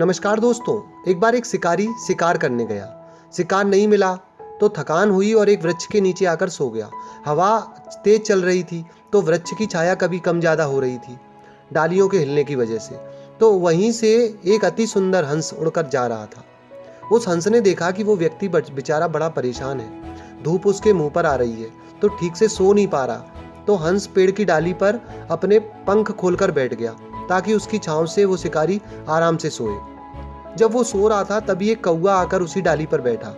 नमस्कार दोस्तों। एक बार एक शिकारी शिकार करने गया। शिकार नहीं मिला तो थकान हुई और एक वृक्ष के नीचे आकर सो गया। हवा तेज चल रही थी तो वृक्ष की छाया कभी कम ज़्यादा हो रही थी डालियों के हिलने की वजह से। तो वहीं से एक अति सुंदर हंस उड़कर जा रहा था। उस हंस ने देखा कि वो व्यक्ति बेचारा बड़ा परेशान है। धूप उसके मुंह पर आ रही है तो ठीक से सो नहीं पा रहा। तो हंस पेड़ की डाली पर अपने पंख खोलकर बैठ गया ताकि उसकी छांव से वो शिकारी आराम से सोए। जब वो सो रहा था तभी एक कौवा आकर उसी डाली पर बैठा,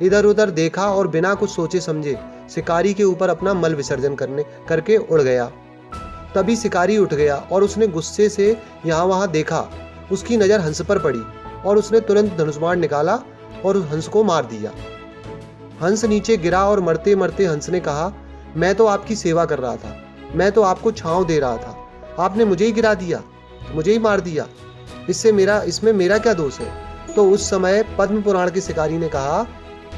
इधर उधर देखा और बिना कुछ सोचे समझे शिकारी के ऊपर अपना मल विसर्जन करके उड़ गया। तभी शिकारी उठ गया और उसने गुस्से से यहाँ वहाँ देखा। उसकी नज़र हंस पर पड़ी और उसने तुरंत धनुष बाण निकाला और उस हंस को मार दिया। हंस नीचे गिरा और मरते मरते हंस ने कहा, मैं तो आपकी सेवा कर रहा था, मैं तो आपको छांव दे रहा था, आपने मुझे ही गिरा दिया, मुझे ही मार दिया, इसमें मेरा क्या दोष है। तो उस समय पद्म पुराण के शिकारी ने कहा,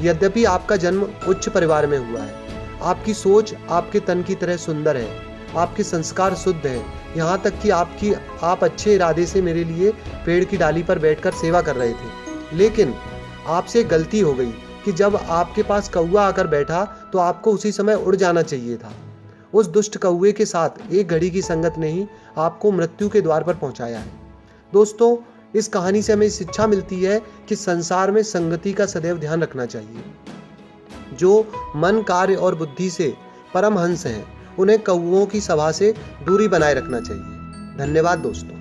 यद्यपि आपका जन्म उच्च परिवार में हुआ है, आपकी सोच आपके तन की तरह सुंदर है, आपके संस्कार शुद्ध हैं, यहाँ तक कि आप अच्छे इरादे से मेरे लिए पेड़ की डाली पर बैठकर सेवा कर रहे थे, लेकिन आपसे गलती हो गई कि जब आपके पास कौवा आकर बैठा तो आपको उसी समय उड़ जाना चाहिए था। उस दुष्ट कौवे के साथ एक घड़ी की संगत ने ही आपको मृत्यु के द्वार पर पहुंचाया है। दोस्तों, इस कहानी से हमें शिक्षा मिलती है कि संसार में संगति का सदैव ध्यान रखना चाहिए। जो मन, कार्य और बुद्धि से परमहंस हैं, उन्हें कौवों की सभा से दूरी बनाए रखना चाहिए। धन्यवाद दोस्तों।